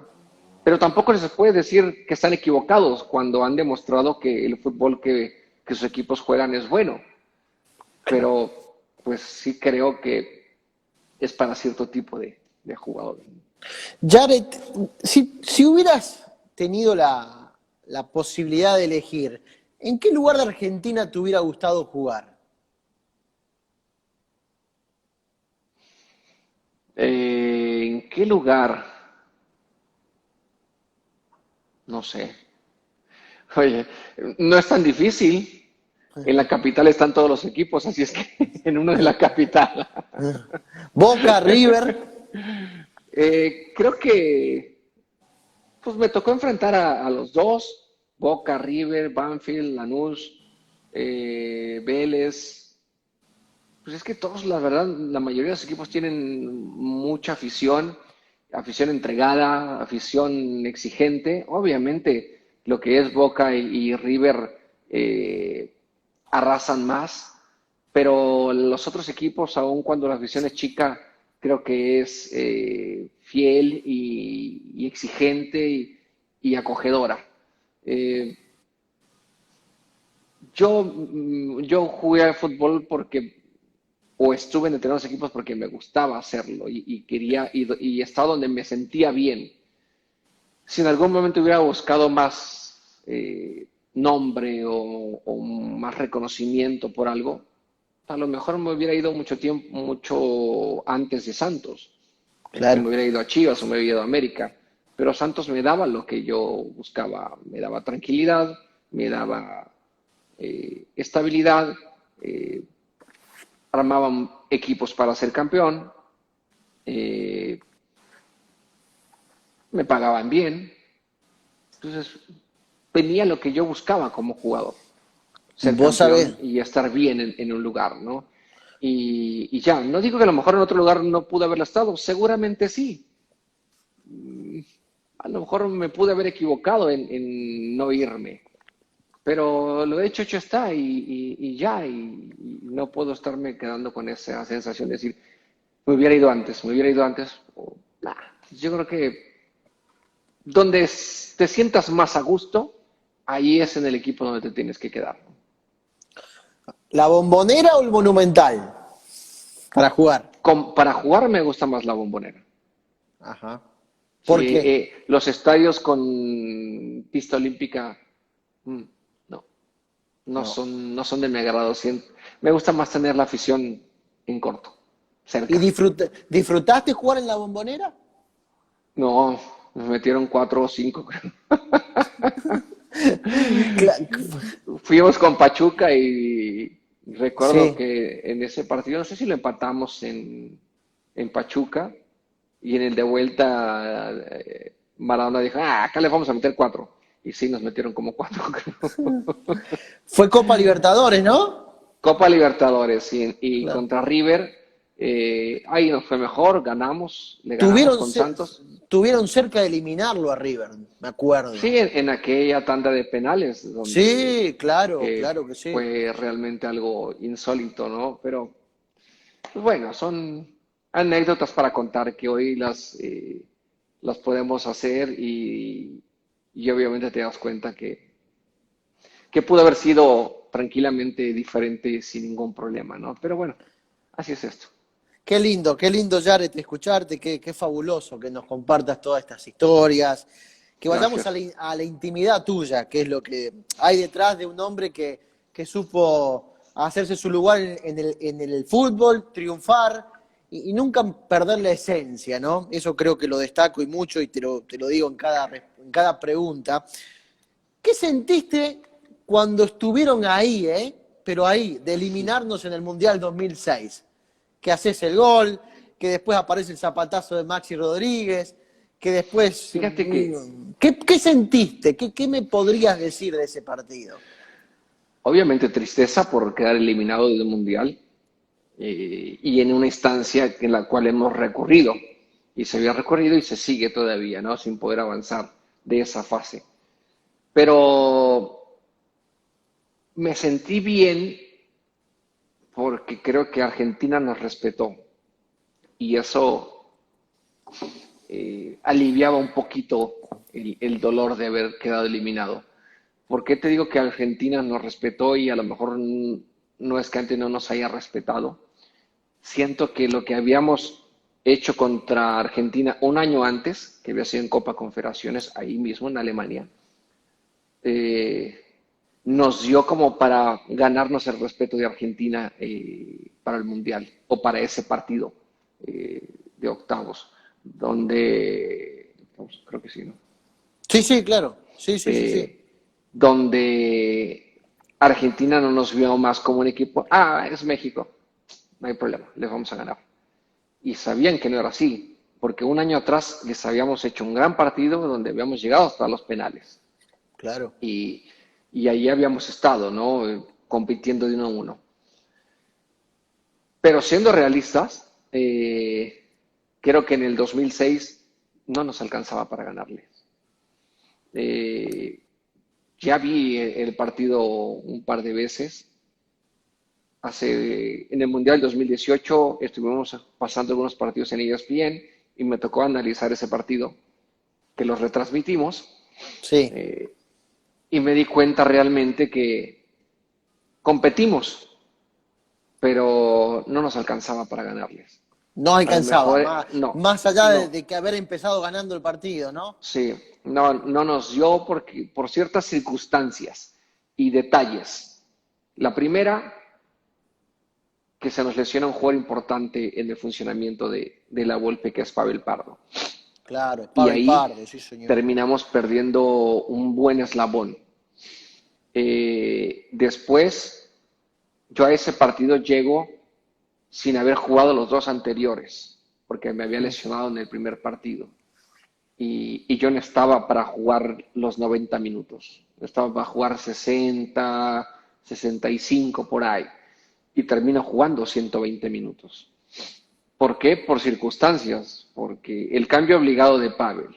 pero tampoco les puede decir que están equivocados cuando han demostrado que el fútbol que sus equipos juegan es bueno. Claro. Pero pues sí creo que es para cierto tipo de jugadores. Jared, si hubieras tenido la posibilidad de elegir, ¿en qué lugar de Argentina te hubiera gustado jugar? ¿En qué lugar? No sé. Oye, no es tan difícil. En la capital están todos los equipos, así es que en uno de la capital. Boca, River. Creo que pues me tocó enfrentar a los dos, Boca, River, Banfield, Lanús, Vélez. Pues es que todos, la verdad, la mayoría de los equipos tienen mucha afición, afición entregada, afición exigente. Obviamente, lo que es Boca y River arrasan más, pero los otros equipos, aun cuando la afición es chica, creo que es fiel y exigente y acogedora. Eh, yo jugué al fútbol porque o estuve en determinados equipos porque me gustaba hacerlo y quería y estaba donde me sentía bien. Si en algún momento hubiera buscado más nombre o más reconocimiento por algo, a lo mejor me hubiera ido mucho tiempo, mucho antes de Santos. Me Claro. hubiera ido a Chivas o me hubiera ido a América. Pero Santos me daba lo que yo buscaba, me daba tranquilidad, me daba estabilidad, eh, armaban equipos para ser campeón, eh, me pagaban bien, entonces venía lo que yo buscaba como jugador, ser Vos sabés, campeón y estar bien en un lugar, ¿no? Y ya, no digo que a lo mejor en otro lugar no pude haberlo estado, seguramente sí. A lo mejor me pude haber equivocado en no irme, pero lo hecho está y ya, y no puedo estarme quedando con esa sensación de decir, me hubiera ido antes, me hubiera ido antes. Nah, yo creo que donde te sientas más a gusto, ahí es en el equipo donde te tienes que quedar. ¿la Bombonera o el Monumental? Para jugar. Para jugar me gusta más la Bombonera. Ajá. ¿Por Sí, qué? los estadios con pista olímpica, mm, no, No. no son de mi agrado. Me gusta más tener la afición en corto, ¿Y cerca. disfrutaste jugar en la Bombonera? No, me metieron cuatro o cinco, creo. Cla- Fuimos con Pachuca y recuerdo Sí. que en ese partido, no sé si lo empatamos en Pachuca y en el de vuelta Maradona dijo, acá le vamos a meter cuatro. Y sí, nos metieron como cuatro, creo. Fue Copa Libertadores, ¿no? Copa Libertadores y Claro. contra River, ahí nos fue mejor, ganamos, le ganamos Tuvieron, con Santos. tuvieron cerca de eliminarlo a River, me acuerdo. Sí, en aquella tanda de penales donde Sí, claro, claro que sí. fue realmente algo insólito, ¿no? Pero pues bueno, son anécdotas para contar que hoy las podemos hacer y obviamente te das cuenta que pudo haber sido tranquilamente diferente sin ningún problema, ¿no? Pero bueno, así es esto. Qué lindo, Jared, escucharte, qué fabuloso que nos compartas todas estas historias, que vayamos a Gracias. a la intimidad tuya, que es lo que hay detrás de un hombre que supo hacerse su lugar en el fútbol, triunfar y nunca perder la esencia, ¿no? Eso creo que lo destaco y mucho y te lo digo en cada pregunta. ¿Qué sentiste cuando estuvieron ahí, pero ahí, de eliminarnos en el Mundial 2006? que haces el gol, que después aparece el zapatazo de Maxi Rodríguez, que después... Fíjate que ¿Qué sentiste? ¿Qué me podrías decir de ese partido? obviamente tristeza por quedar eliminado del Mundial y en una instancia en la cual hemos recurrido y se había recorrido y se sigue todavía, ¿no? Sin poder avanzar de esa fase. Pero me sentí bien porque creo que Argentina nos respetó y eso aliviaba un poquito el dolor de haber quedado eliminado. ¿Por qué te digo que Argentina nos respetó y a lo mejor no es que antes no nos haya respetado? Siento que lo que habíamos hecho contra Argentina un año antes, que había sido en Copa Confederaciones, ahí mismo en Alemania, eh, nos dio como para ganarnos el respeto de Argentina para el Mundial o para ese partido de octavos, donde, creo que sí, ¿no? Sí, sí, claro. Sí, sí, sí, sí. Donde Argentina no nos vio más como un equipo, es México, no hay problema, les vamos a ganar. Y sabían que no era así, porque un año atrás les habíamos hecho un gran partido donde habíamos llegado hasta los penales. Claro. Y, y ahí habíamos estado, ¿no? Compitiendo de uno a uno. Pero siendo realistas, creo que en el 2006 no nos alcanzaba para ganarles. Eh, ya vi el partido un par de veces. En el Mundial 2018 estuvimos pasando algunos partidos en ESPN y me tocó analizar ese partido, que los retransmitimos, Sí. y me di cuenta realmente que competimos, pero no nos alcanzaba para ganarles. No A lo alcanzaba, mejor, no, más allá no, de que haber empezado ganando el partido, ¿no? sí, no nos dio por ciertas circunstancias y detalles. La primera, que se nos lesiona un jugador importante en el funcionamiento de la Volpe, que es Pavel Pardo. Claro, es Y Pavel ahí Pardo, sí, señor. terminamos perdiendo un buen eslabón. Después, yo a ese partido llego sin haber jugado los dos anteriores, porque me había lesionado en el primer partido. Y yo no estaba para jugar los 90 minutos, estaba para jugar 60, 65 por ahí, y termino jugando 120 minutos. ¿Por qué? Por circunstancias, porque el cambio obligado de Pavel,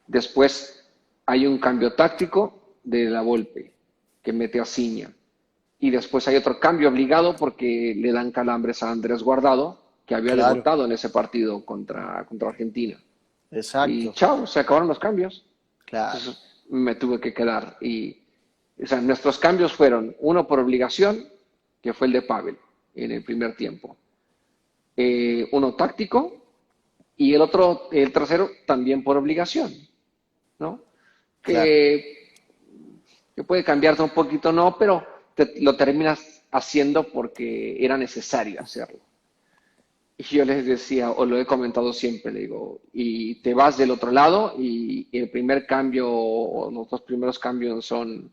después hay un cambio táctico de la Volpe, que mete a Ciña, y después hay otro cambio obligado porque le dan calambres a Andrés Guardado, que había Claro, debutado en ese partido contra Argentina. Y exacto, chao, se acabaron los cambios. claro. Entonces me tuve que quedar. O sea, nuestros cambios fueron uno por obligación, que fue el de Pavel en el primer tiempo. Uno táctico y el tercero también por obligación, ¿no? Claro. Que, que puede cambiarte un poquito, no, pero lo terminas haciendo porque era necesario hacerlo. Y yo les decía, o lo he comentado siempre, le digo, y te vas del otro lado y el primer cambio, o los dos primeros cambios son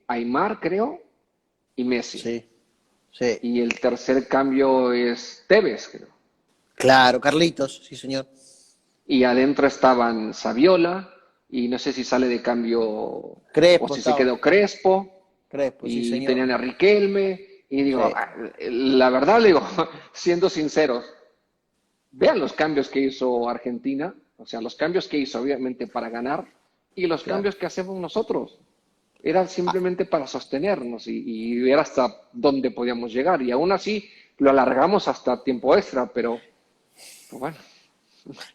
Aymar, creo, y Messi. Sí, sí. Y el tercer cambio es Tevez, creo. Claro, Carlitos, sí, señor. Y adentro estaban Saviola, y no sé si sale de cambio o Crespo si se estaba. quedó Crespo, Crespo, sí, y señor. tenían a Riquelme, y digo, Sí, la verdad, le digo, siendo sinceros, vean los cambios que hizo Argentina, o sea, los cambios que hizo obviamente para ganar y los claro. cambios que hacemos nosotros. Era simplemente para sostenernos y ver hasta dónde podíamos llegar. Y aún así lo alargamos hasta tiempo extra, pero pues bueno.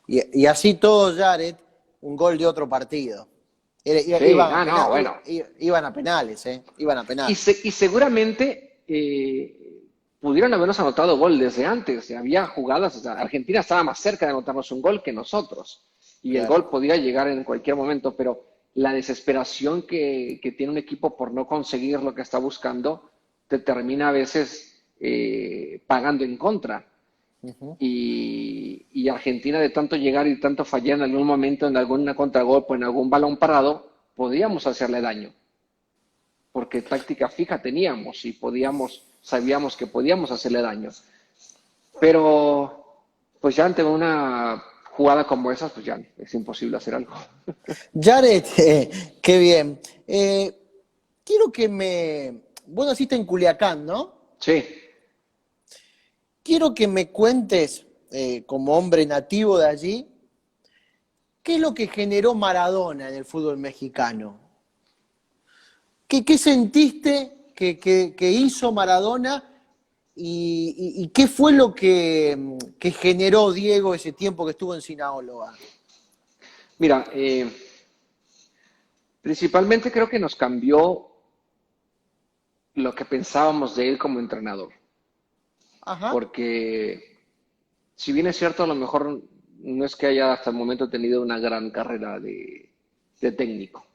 Y así todo, Jared, un gol de otro partido. Sí, no, no, bueno. Iban a penales, ¿eh? Iban a penales. Y seguramente pudieron habernos anotado gol desde antes. Había jugadas, o sea, Argentina estaba más cerca de anotarnos un gol que nosotros. Y el Claro. gol podía llegar en cualquier momento, pero la desesperación que tiene un equipo por no conseguir lo que está buscando te termina a veces pagando en contra. Ujú. Y Argentina, de tanto llegar y tanto fallar en algún momento, en alguna contragolpe, en algún balón parado, podíamos hacerle daño porque táctica fija teníamos y podíamos sabíamos que podíamos hacerle daño. Pero, pues ya ante una jugada como esa, pues ya es imposible hacer algo. Jared, qué bien. Quiero que me... Vos naciste en Culiacán, ¿no? Sí, Quiero que me cuentes, como hombre nativo de allí, ¿qué es lo que generó Maradona en el fútbol mexicano? ¿Qué sentiste que hizo Maradona y qué fue lo que generó Diego ese tiempo que estuvo en Sinaloa? mira, principalmente creo que nos cambió lo que pensábamos de él como entrenador, Ajá, porque si bien es cierto, a lo mejor no es que haya hasta el momento tenido una gran carrera de técnico.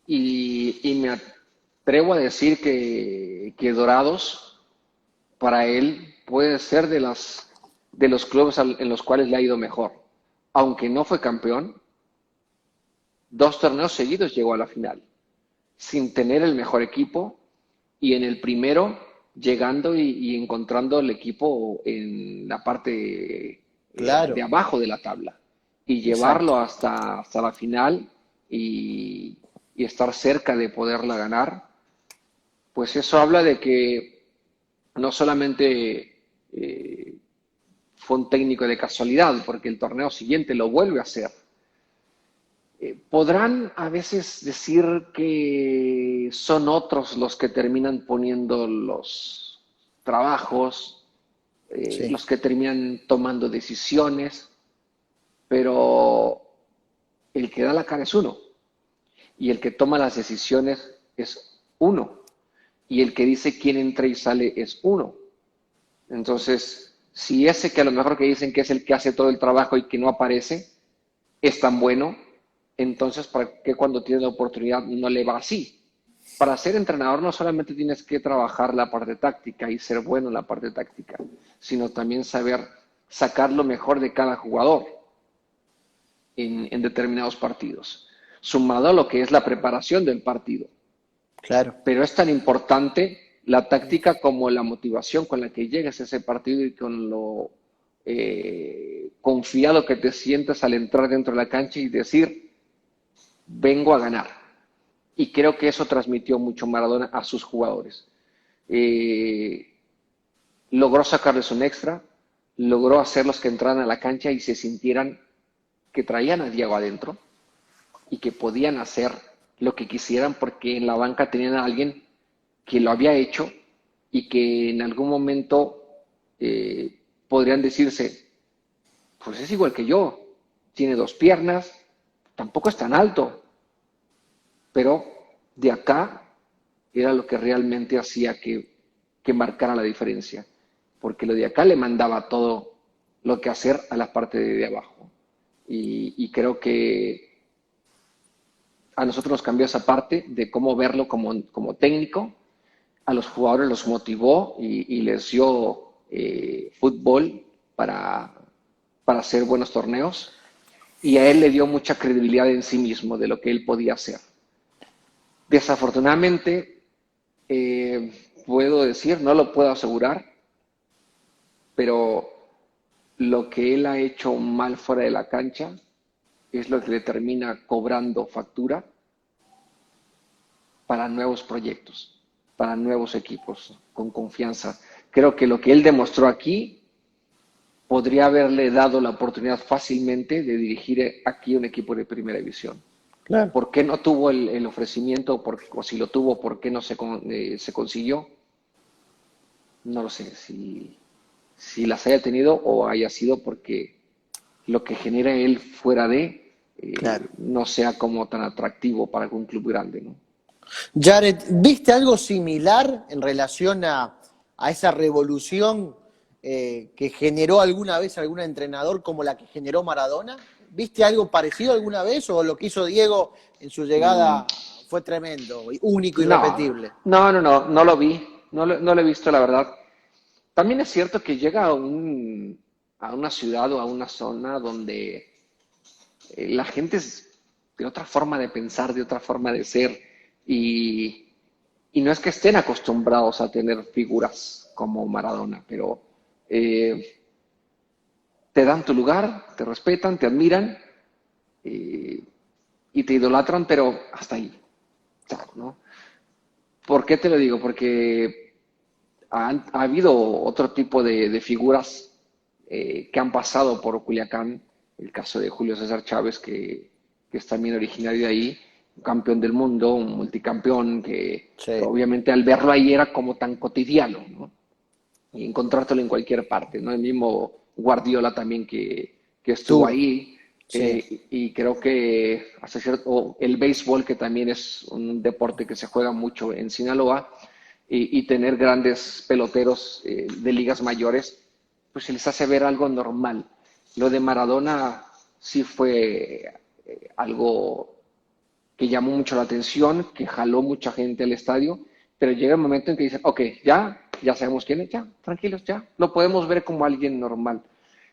Y me atrevo a decir que Dorados, para él, puede ser de los clubes en los cuales le ha ido mejor. Aunque no fue campeón, 2 torneos seguidos llegó a la final, sin tener el mejor equipo, y en el primero llegando y encontrando el equipo en la parte de claro, abajo de la tabla y exacto. llevarlo hasta la final y estar cerca de poderla ganar, pues eso habla de que no solamente fue un técnico de casualidad, porque el torneo siguiente lo vuelve a hacer. Podrán a veces decir que son otros los que terminan poniendo los trabajos, Sí, los que terminan tomando decisiones, pero el que da la cara es uno y el que toma las decisiones es uno y el que dice quién entra y sale es uno. Entonces, si ese que a lo mejor que dicen que es el que hace todo el trabajo y que no aparece, es tan bueno, entonces ¿para qué cuando tiene la oportunidad no le va así? Para ser entrenador no solamente tienes que trabajar la parte táctica y ser bueno en la parte táctica, sino también saber sacar lo mejor de cada jugador en determinados partidos, sumado a lo que es la preparación del partido. claro. Pero es tan importante la táctica como la motivación con la que llegas a ese partido y con lo confiado que te sientas al entrar dentro de la cancha y decir, vengo a ganar. Y creo que eso transmitió mucho Maradona a sus jugadores. Eh, Logró sacarles un extra, logró hacerlos que entraran a la cancha y se sintieran que traían a Diego adentro y que podían hacer lo que quisieran porque en la banca tenían a alguien que lo había hecho y que en algún momento podrían decirse, pues es igual que yo, tiene 2 piernas, tampoco es tan alto, pero de acá era lo que realmente hacía que marcara la diferencia, porque lo de acá le mandaba todo lo que hacer a la parte de abajo. Y creo que a nosotros nos cambió esa parte de cómo verlo como técnico, a los jugadores los motivó y les dio fútbol para hacer buenos torneos y a él le dio mucha credibilidad en sí mismo de lo que él podía hacer. Desafortunadamente, puedo decir, no lo puedo asegurar, pero lo que él ha hecho mal fuera de la cancha es lo que le termina cobrando factura para nuevos proyectos, para nuevos equipos con confianza. Creo que lo que él demostró aquí podría haberle dado la oportunidad fácilmente de dirigir aquí un equipo de primera división. Claro. ¿Por qué no tuvo el ofrecimiento? O si lo tuvo, ¿por qué no se consiguió? No lo sé. Si las haya tenido o haya sido porque lo que genera él fuera de Claro. no sea como tan atractivo para algún club grande, ¿no? Jared, ¿viste algo similar en relación a esa revolución que generó alguna vez algún entrenador como la que generó Maradona? ¿Viste algo parecido alguna vez o lo que hizo Diego en su Mm, llegada fue tremendo, único, no, irrepetible? no lo vi, no lo he visto, la verdad. También es cierto que llega a una ciudad o a una zona donde la gente es de otra forma de pensar, de otra forma de ser, y, y no es que estén acostumbrados a tener figuras como Maradona, pero eh, te dan tu lugar, te respetan, te admiran eh, y te idolatran, pero hasta ahí, chao, ¿no? ¿Por qué te lo digo? Porque ha habido otro tipo de figuras que han pasado por Culiacán, el caso de Julio César Chávez, que es también originario de ahí, un campeón del mundo, un multicampeón, que Sí. obviamente al verlo ahí era como tan cotidiano, ¿no? Y encontrártelo en cualquier parte, ¿no? El mismo Guardiola también que estuvo Estuvo. ahí, Sí. y creo que hasta cierto, o el béisbol, que también es un deporte que se juega mucho en Sinaloa, y tener grandes peloteros de ligas mayores, pues se les hace ver algo normal. Lo de Maradona sí fue algo que llamó mucho la atención, que jaló mucha gente al estadio, pero llega el momento en que dicen, ok, ya sabemos quién es, ya, tranquilos, ya, lo podemos ver como alguien normal.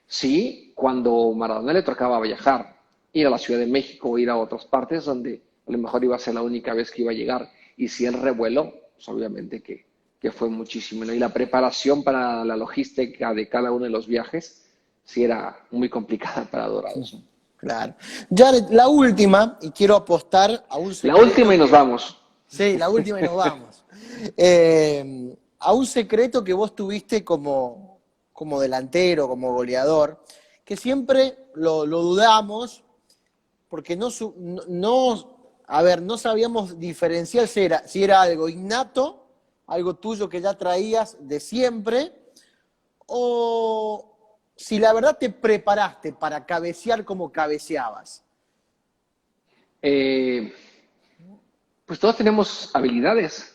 Sí, cuando Maradona le tocaba viajar, ir a la Ciudad de México o ir a otras partes donde a lo mejor iba a ser la única vez que iba a llegar, y si él revueló, pues obviamente que fue muchísimo, ¿no? Y la preparación para la logística de cada uno de los viajes sí era muy complicada para Dorados, ¿no? Claro. Jared, la última, y quiero apostar a un La última secreto y nos que... vamos. Sí, la última y nos vamos. A un secreto que vos tuviste como delantero, como goleador, que siempre lo dudamos, porque a ver, no sabíamos diferenciar si era algo innato, algo tuyo que ya traías de siempre, o si la verdad te preparaste para cabecear como cabeceabas. Eh, pues todos tenemos habilidades,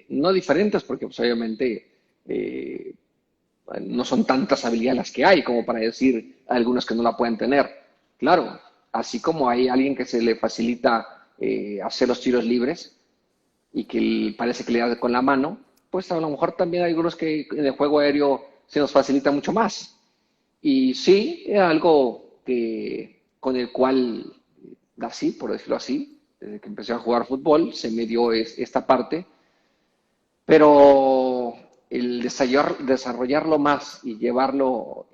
no diferentes, porque pues, obviamente eh, no son tantas habilidades las que hay como para decir algunos que no la pueden tener. Claro, así como hay alguien que se le facilita hacer los tiros libres y que parece que le da con la mano, pues a lo mejor también hay algunos que en el juego aéreo se nos facilita mucho más. Y sí, era algo con el cual nací, por decirlo así, desde que empecé a jugar fútbol, se me dio esta parte, pero el desarrollarlo más y llevarlo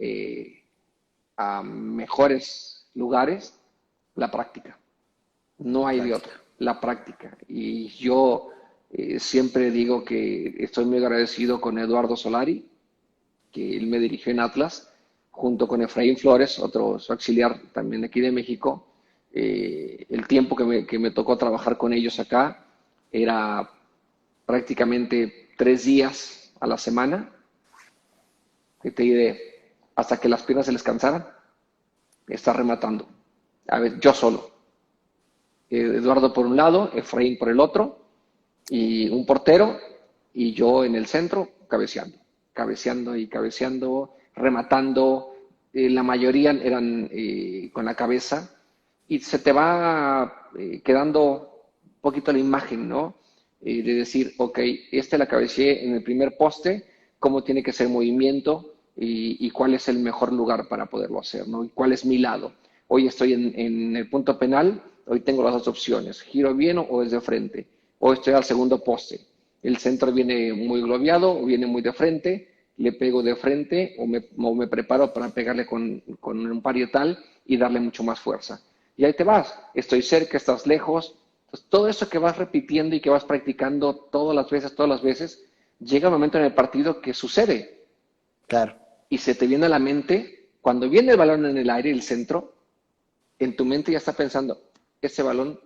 a mejores lugares, la práctica. La No hay de otra, práctica. la práctica. Y yo siempre digo que estoy muy agradecido con Eduardo Solari, que él me dirigió en Atlas, junto con Efraín Flores, otro su auxiliar también de aquí de México. El tiempo que me tocó trabajar con ellos acá era prácticamente 3 días a la semana, que te diré, hasta que las piernas se les cansaran, está rematando. A ver, yo solo. Eduardo por un lado, Efraín por el otro, y un portero, y yo en el centro, cabeceando, cabeceando y cabeceando, rematando. La mayoría eran con la cabeza, y se te va quedando un poquito la imagen, ¿no? De decir, ok, la cabeceé en el primer poste, cómo tiene que ser el movimiento y cuál es el mejor lugar para poderlo hacer, ¿no? Y cuál es mi lado. Hoy estoy en el punto penal, hoy tengo las dos opciones, giro bien o es de frente, o estoy al segundo poste. El centro viene muy globeado o viene muy de frente, le pego de frente o me preparo para pegarle con un parietal y darle mucho más fuerza. Y ahí te vas, estoy cerca, estás lejos. Entonces, todo eso que vas repitiendo y que vas practicando todas las veces, llega un momento en el partido que sucede Claro. y se te viene a la mente, cuando viene el balón en el aire, el centro, en tu mente ya está pensando, ese balón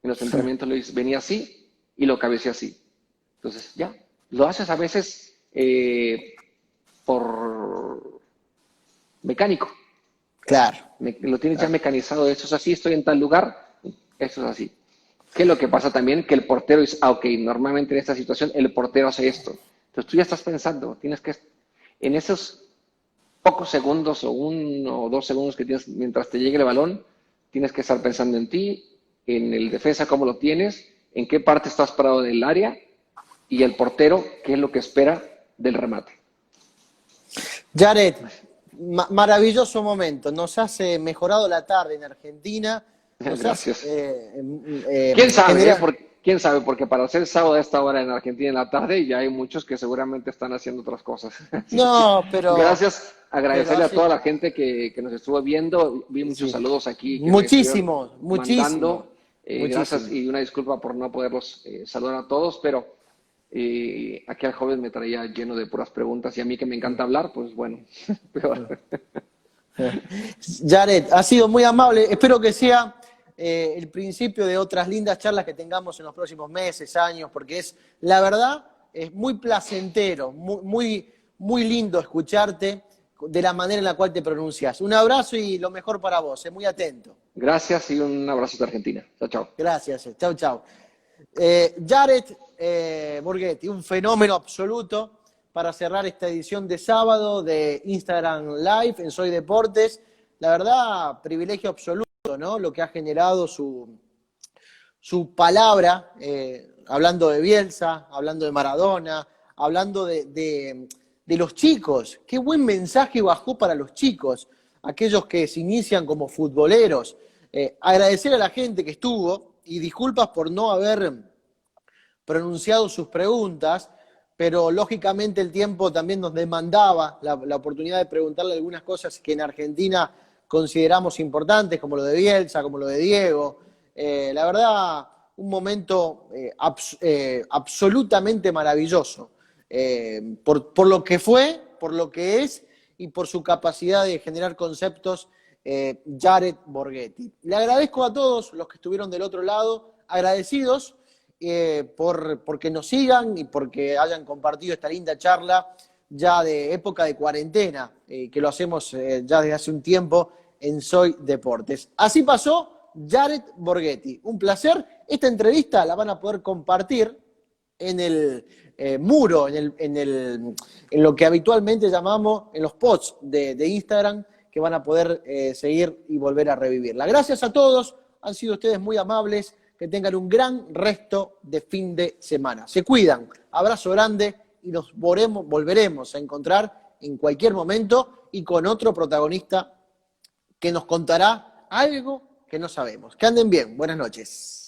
en los entrenamientos venía así y lo cabeceé así. Entonces, ya, lo haces a veces por mecánico. Claro. Lo tienes ya Claro. mecanizado, esto es así, estoy en tal lugar, esto es así. ¿Qué es lo que pasa también? Que el portero dice, ok, normalmente en esta situación el portero hace esto. Entonces tú ya estás pensando, tienes que, en esos pocos segundos o 1 o 2 segundos que tienes mientras te llegue el balón, tienes que estar pensando en ti, en el defensa, cómo lo tienes, en qué parte estás parado del área y el portero, qué es lo que espera del remate. Jared, maravilloso momento. Nos has mejorado la tarde en Argentina. Nos has Gracias. eh, ¿Quién sabe? generado. quién sabe, porque para ser sábado a esta hora en Argentina en la tarde, ya hay muchos que seguramente están haciendo otras cosas. Así que No, gracias, pero agradecerle a toda la gente que nos estuvo viendo. Vi muchos sí. saludos aquí que me estuvieron Muchísimos, muchísimos, mandando. Gracias muchísimos. y una disculpa por no poderlos saludar a todos, pero aquí al joven me traía lleno de puras preguntas y a mí que me encanta hablar, pues bueno, peor. Jared, ha sido muy amable. Espero que sea el principio de otras lindas charlas que tengamos en los próximos meses, años, porque la verdad, es muy placentero, muy lindo escucharte de la manera en la cual te pronuncias. Un abrazo y lo mejor para vos, muy atento. Gracias y un abrazo de Argentina. Chao, chao. Gracias, chau, chau. Jared Borghetti, un fenómeno absoluto para cerrar esta edición de sábado de Instagram Live en Soy Deportes. La verdad, privilegio absoluto, ¿no? Lo que ha generado su palabra, hablando de Bielsa, hablando de Maradona, hablando de los chicos. Qué buen mensaje bajó para los chicos, aquellos que se inician como futboleros. Agradecer a la gente que estuvo y disculpas por no haber pronunciado sus preguntas, pero lógicamente el tiempo también nos demandaba la oportunidad de preguntarle algunas cosas que en Argentina consideramos importantes, como lo de Bielsa, como lo de Diego. La verdad, un momento absolutamente maravilloso, por lo que fue, por lo que es y por su capacidad de generar conceptos, Jared Borghetti. Le agradezco a todos los que estuvieron del otro lado, agradecidos porque nos sigan y porque hayan compartido esta linda charla ya de época de cuarentena, que lo hacemos ya desde hace un tiempo en Soy Deportes. Así pasó Jared Borghetti. Un placer. Esta entrevista la van a poder compartir en el muro, en lo que habitualmente llamamos en los posts de Instagram, que van a poder seguir y volver a revivirla. Gracias a todos, han sido ustedes muy amables, que tengan un gran resto de fin de semana. Se cuidan, abrazo grande y nos volveremos a encontrar en cualquier momento y con otro protagonista que nos contará algo que no sabemos. Que anden bien, buenas noches.